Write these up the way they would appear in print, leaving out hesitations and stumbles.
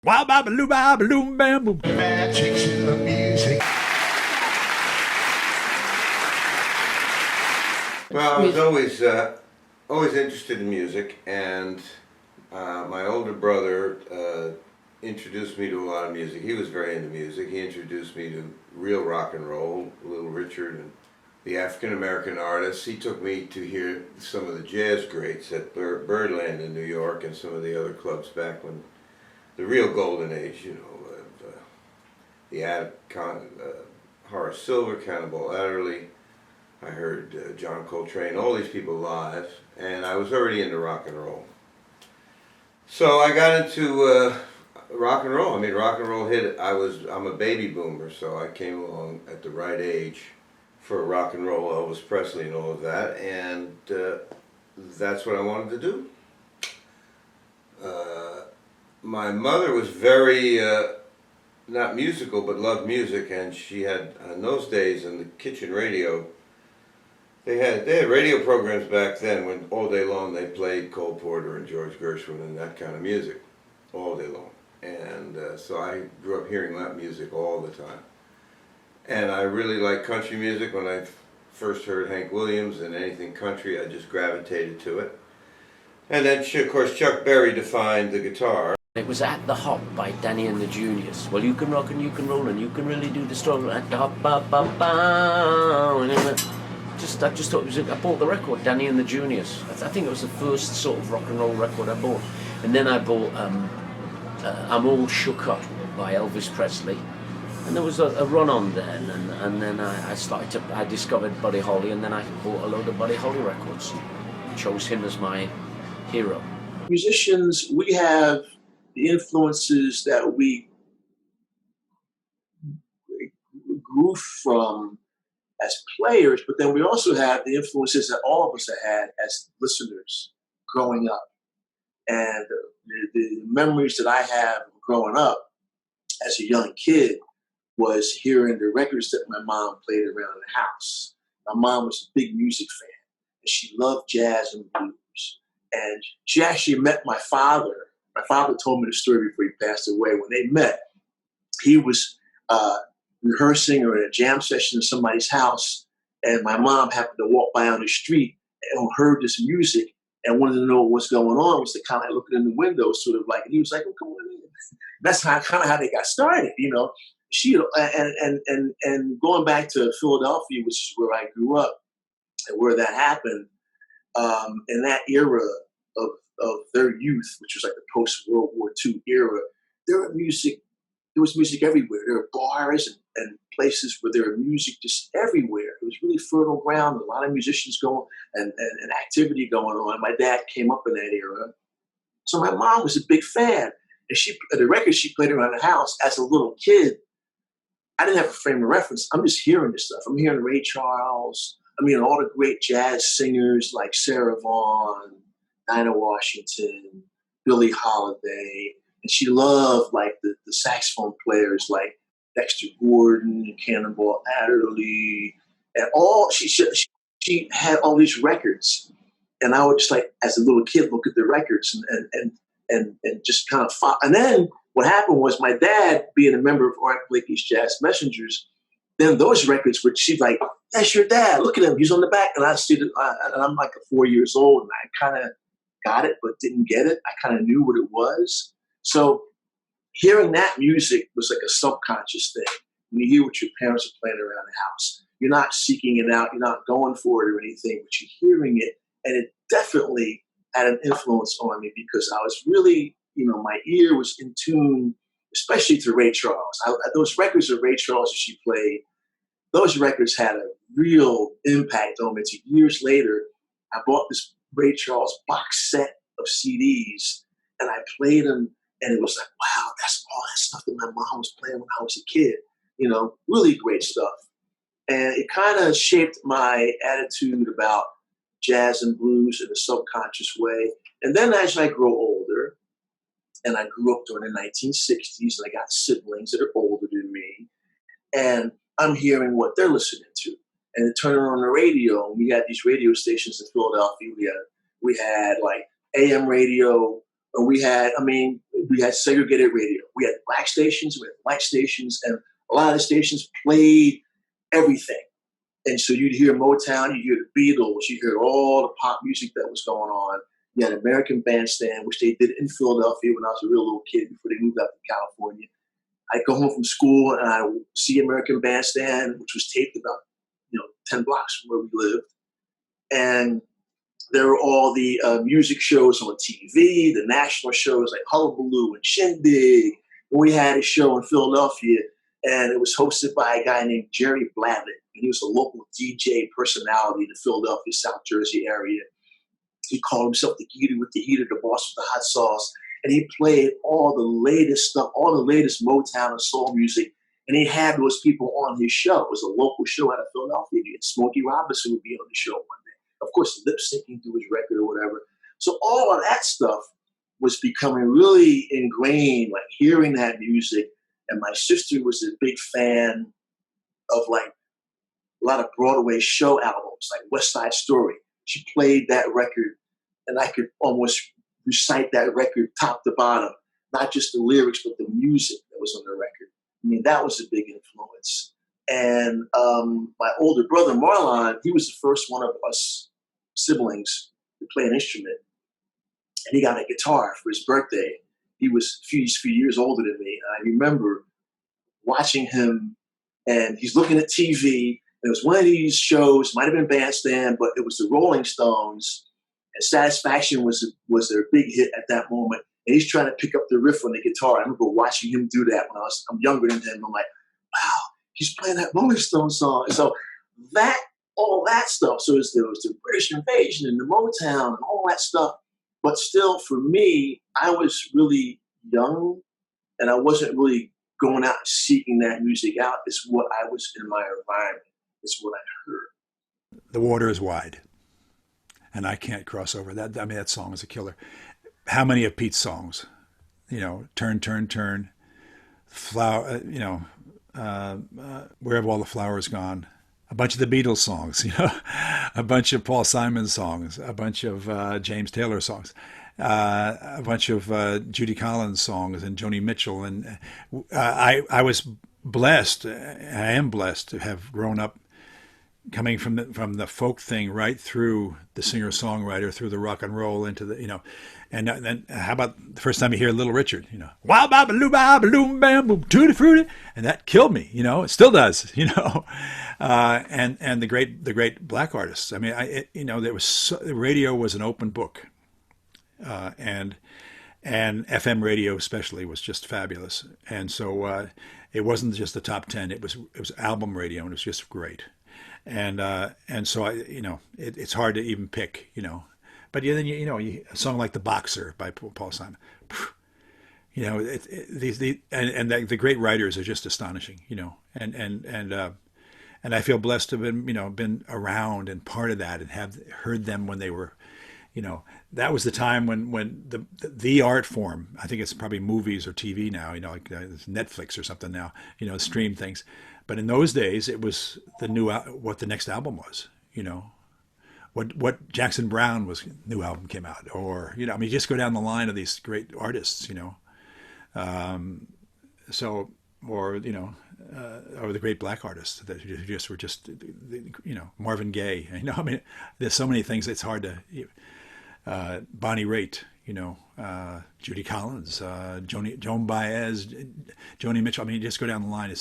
Wow, ba baloo ba baloo bam boom. Magic to the music. Well, I was always interested in music, and my older brother introduced me to a lot of music. He was very into music. He introduced me to real rock and roll, Little Richard and the African American artists. He took me to hear some of the jazz greats at Birdland in New York and some of the other clubs back when the real golden age, Horace Silver, Cannonball Adderley. I heard John Coltrane, all these people live, and I was already into rock and roll. So I got into rock and roll. I mean, rock and roll hit. I'm a baby boomer, so I came along at the right age for rock and roll, Elvis Presley and all of that, and that's what I wanted to do. My mother was very not musical, but loved music, and she had in those days in the kitchen radio. They had radio programs back then when all day long they played Cole Porter and George Gershwin and that kind of music all day long. And so I grew up hearing that music all the time. And I really liked country music. When I first heard Hank Williams and anything country, I just gravitated to it. And then, of course, Chuck Berry defined the guitar. It was At the Hop by Danny and the Juniors. Well, you can rock and you can roll and you can really do the stroll at the hop, ba ba ba. And I just thought it was. I bought the record, Danny and the Juniors. I think it was the first sort of rock and roll record I bought. And then I bought I'm All Shook Up by Elvis Presley. And there was a run on then, and then I discovered Buddy Holly, and then I bought a load of Buddy Holly records. Chose him as my hero. Musicians, we have the influences that we grew from as players, but then we also have the influences that all of us have had as listeners growing up. And the memories that I have growing up as a young kid was hearing the records that my mom played around the house. My mom was a big music fan, and she loved jazz and blues. And she actually met my father. My father told me the story before he passed away. When they met, he was rehearsing or in a jam session in somebody's house, and my mom happened to walk by on the street and heard this music and wanted to know what's going on. Was kind of looking in the window, sort of like, and he was like, "Oh, come on in." That's kind of how they got started, you know. She and going back to Philadelphia, which is where I grew up and where that happened, in that era of their youth, which was like the post-World War II era, there was music everywhere. There were bars and places where there was music just everywhere. It was really fertile ground, a lot of musicians going and activity going on. My dad came up in that era. So my mom was a big fan. And the records she played around the house as a little kid, I didn't have a frame of reference. I'm just hearing this stuff. I'm hearing Ray Charles. I'm hearing all the great jazz singers like Sarah Vaughan, Dinah Washington, Billie Holiday. And she loved like the saxophone players like Dexter Gordon and Cannonball Adderley. And she had all these records. And I would just like, as a little kid, look at the records and just kind of follow. And then what happened was my dad, being a member of Art Blakey's Jazz Messengers, then those records, which she's like, "That's your dad. Look at him. He's on the back." And I see it, and I'm like 4 years old, and I kind of got it, but didn't get it. I kind of knew what it was. So hearing that music was like a subconscious thing. When you hear what your parents are playing around the house, you're not seeking it out. You're not going for it or anything, but you're hearing it. And it definitely had an influence on me because I was really, my ear was in tune, especially to Ray Charles. Those records of Ray Charles that she played, those records had a real impact on me. So years later, I bought this Ray Charles box set of CDs and I played them, and it was like, wow, that's all that stuff that my mom was playing when I was a kid. Really great stuff. And it kind of shaped my attitude about jazz and blues in a subconscious way. And then as I grow older, and I grew up during the 1960s, and I got siblings that are older than me, and I'm hearing what they're listening to. And turning on the radio, and we had these radio stations in Philadelphia. We had like AM radio But we had segregated radio. We had black stations, we had white stations, and a lot of the stations played everything. And so you'd hear Motown, you'd hear the Beatles, you'd hear all the pop music that was going on. You had American Bandstand, which they did in Philadelphia when I was a real little kid before they moved out to California. I'd go home from school and I'd see American Bandstand, which was taped about 10 blocks from where we lived. And there were all the music shows on TV, the national shows like Hullabaloo and Shindig. And we had a show in Philadelphia, and it was hosted by a guy named Jerry Bladlett. And he was a local DJ personality in the Philadelphia, South Jersey area. He called himself the Geeter with the Heater, the boss with the hot sauce. And he played all the latest stuff, all the latest Motown and soul music. And he had those people on his show. It was a local show out of Philadelphia. Smokey Robinson would be on the show one day. Of course, lip syncing to his record or whatever. So all of that stuff was becoming really ingrained, like hearing that music. And my sister was a big fan of like a lot of Broadway show albums, like West Side Story. She played that record, and I could almost recite that record top to bottom, not just the lyrics, but the music that was on the record. I mean, that was a big influence. And my older brother, Marlon, he was the first one of us siblings to play an instrument. And he got a guitar for his birthday. He was a few years older than me. And I remember watching him, and he's looking at TV. And it was one of these shows, might have been Bandstand, but it was the Rolling Stones. And Satisfaction was their big hit at that moment. And he's trying to pick up the riff on the guitar. I remember watching him do that when I'm younger than him. I'm like, wow, he's playing that Rolling Stone song. And so all that stuff. So there was the British Invasion and the Motown and all that stuff. But still, for me, I was really young, and I wasn't really going out and seeking that music out. It's what I was in my environment. It's what I heard. The water is wide, and I can't cross over that. I mean, that song is a killer. How many of Pete's songs? Turn, turn, turn, flower. Where have all the flowers gone? A bunch of the Beatles songs, a bunch of Paul Simon songs, a bunch of James Taylor songs, a bunch of Judy Collins songs and Joni Mitchell. And I was blessed, I am blessed to have grown up coming from the folk thing right through the singer-songwriter, through the rock and roll into the, and then how about the first time you hear Little Richard, wow, ba ba loo ba ba loom bam boom tutti frutti, and that killed me, it still does, and the great black artists. I mean, the radio was an open book, and FM radio especially was just fabulous, and so it wasn't just the top 10, it was album radio, and it was just great. And so it's hard to even pick, but then a song like The Boxer by Paul Simon, the great writers are just astonishing, and I feel blessed to have been around and part of that and have heard them when they were, that was the time when the art form, I think it's probably movies or TV now, like Netflix or something now, stream things. But in those days, it was what the next album was, what Jackson Brown's new album came out, or just go down the line of these great artists, or the great black artists that just were just, Marvin Gaye, there's so many things it's hard to, Bonnie Raitt, Judy Collins, Joan Baez, Joni Mitchell. Just go down the line.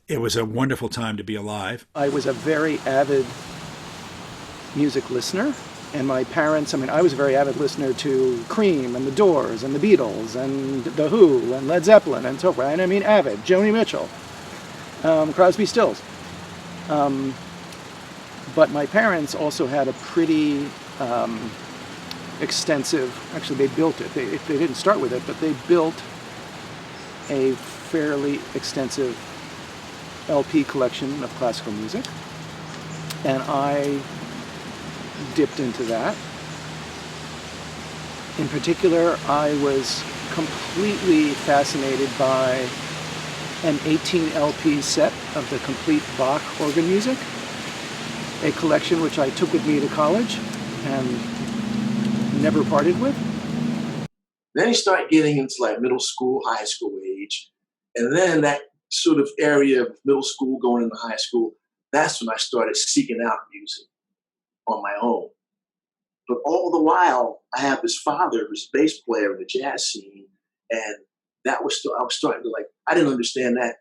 It was a wonderful time to be alive. I was a very avid music listener, and my parents, I was a very avid listener to Cream and The Doors and The Beatles and The Who and Led Zeppelin and so forth. And avid, Joni Mitchell, Crosby, Stills. But my parents also had a pretty extensive, actually they built it, they didn't start with it, but they built a fairly extensive LP collection of classical music, and I dipped into that. In particular, I was completely fascinated by an 18 LP set of the complete Bach organ music, a collection which I took with me to college and never parted with. Then you start getting into like middle school, high school age. And then that sort of area of middle school going into high school, that's when I started seeking out music on my own. But all the while, I have this father who's a bass player in the jazz scene, and I was starting to like, I didn't understand that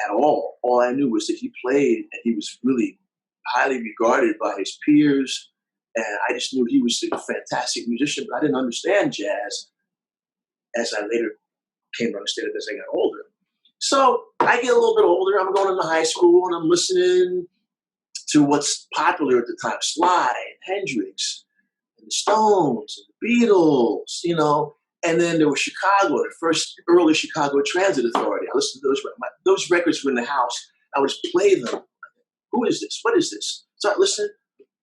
at all. All I knew was that he played, and he was really highly regarded by his peers, and I just knew he was a fantastic musician, but I didn't understand jazz as I later came to understand it as I got older. So I get a little bit older, I'm going into high school, and I'm listening to what's popular at the time, Sly and Hendrix, and the Stones, and the Beatles, you know, and then there was Chicago, the first early Chicago Transit Authority. I listened to those records were in the house. I would just play them. Who is this? What is this? So I listened.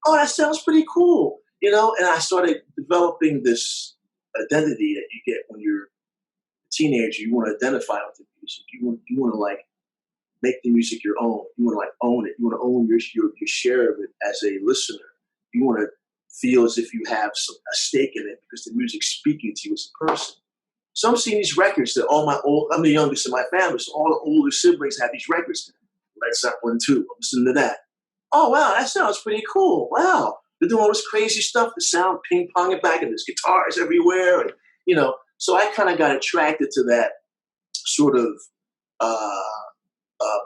Oh, that sounds pretty cool, you know. And I started developing this identity that you get when you're a teenager. You want to identify with the music. You want to like make the music your own. You want to like own it. You want to own your share of it as a listener. You want to feel as if you have a stake in it because the music's speaking to you as a person. So I'm seeing these records that I'm the youngest in my family, so all the older siblings have these records. Led Zeppelin 2, I'm listening to that. Oh, wow, that sounds pretty cool. Wow, they're doing all this crazy stuff, the sound ping-ponging back, and there's guitars everywhere. And, you know, so I kind of got attracted to that sort of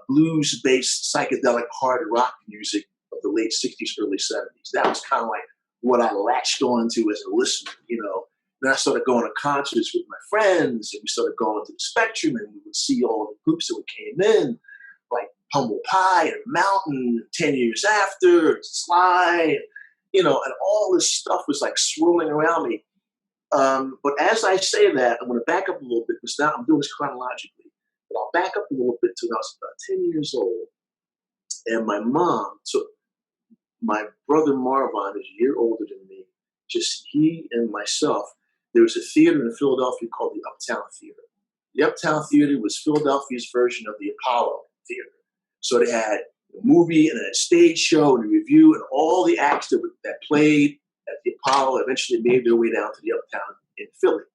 blues-based psychedelic hard rock music of the late 60s, early 70s. That was kind of like what I latched on to as a listener, you know. Then I started going to concerts with my friends, and we started going to the Spectrum, and we would see all the groups that came in, like Humble Pie and Mountain, 10 Years After, Sly, you know, and all this stuff was like swirling around me. But as I say that, I'm going to back up a little bit because now I'm doing this chronologically. But I'll back up a little bit to when I was about 10 years old, and my mom took my brother Marvon, who's a year older than me, just he and myself. There was a theater in Philadelphia called the Uptown Theater. The Uptown Theater was Philadelphia's version of the Apollo Theater. So they had a movie and a stage show and a review, and all the acts that played at the Apollo eventually made their way down to the Uptown in Philly.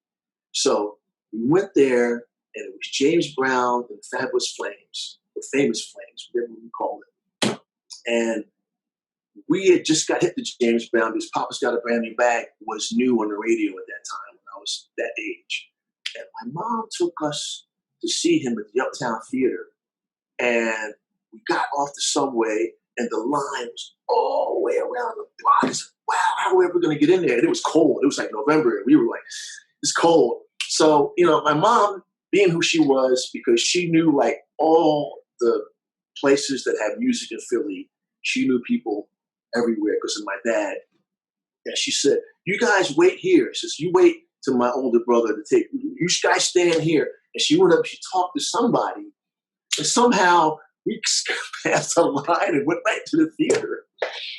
So we went there, and it was James Brown and the Fabulous Flames, or Famous Flames, whatever we call it. And we had just got hit to James Brown because Papa's Got a Brand New Bag was new on the radio at that time when I was that age. And my mom took us to see him at the Uptown Theater. And we got off the subway, and the line was all the way around the block. I said, wow, how are we ever going to get in there? And it was cold. It was like November, and we were like, it's cold. So, you know, my mom, being who she was, because she knew like all the places that had music in Philly, she knew people everywhere because of my dad. And she said, you guys wait here. She says, you wait till my older brother to take, you guys stand here. And she went up, she talked to somebody, and somehow we passed a line and went right to the theater.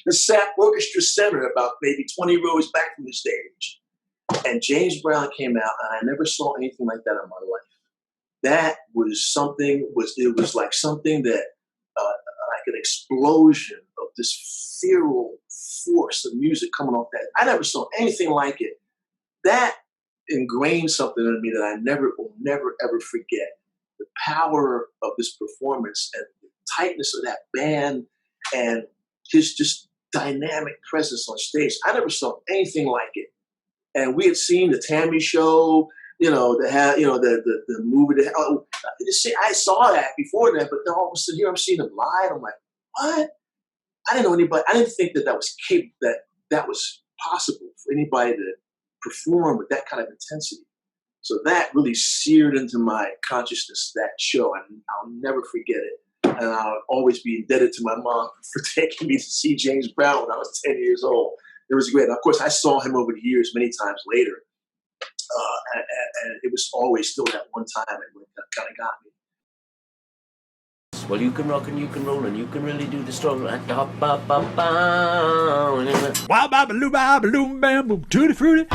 The SAP Orchestra Center, about maybe 20 rows back from the stage. And James Brown came out, and I never saw anything like that in my life. That was something, it was like something that, like an explosion of this feral force of music coming off that. I never saw anything like it. That ingrained something in me that I will never, ever forget. The power of this performance and the tightness of that band and his just dynamic presence on stage. I never saw anything like it. And we had seen the Tammy Show, the movie. I saw that before that, but then all of a sudden here I'm seeing them live. I'm like, what? I didn't know anybody. I didn't think that was capable, that was possible for anybody to perform with that kind of intensity. So that really seared into my consciousness, that show. I'll never forget it. And I'll always be indebted to my mom for taking me to see James Brown when I was 10 years old. It was great. And of course, I saw him over the years many times later. And it was always still that one time that kind of got me. Well, you can rock and you can roll and you can really do the stroll. Wow, ba ba loo ba ba loom bam boom tutti frutti.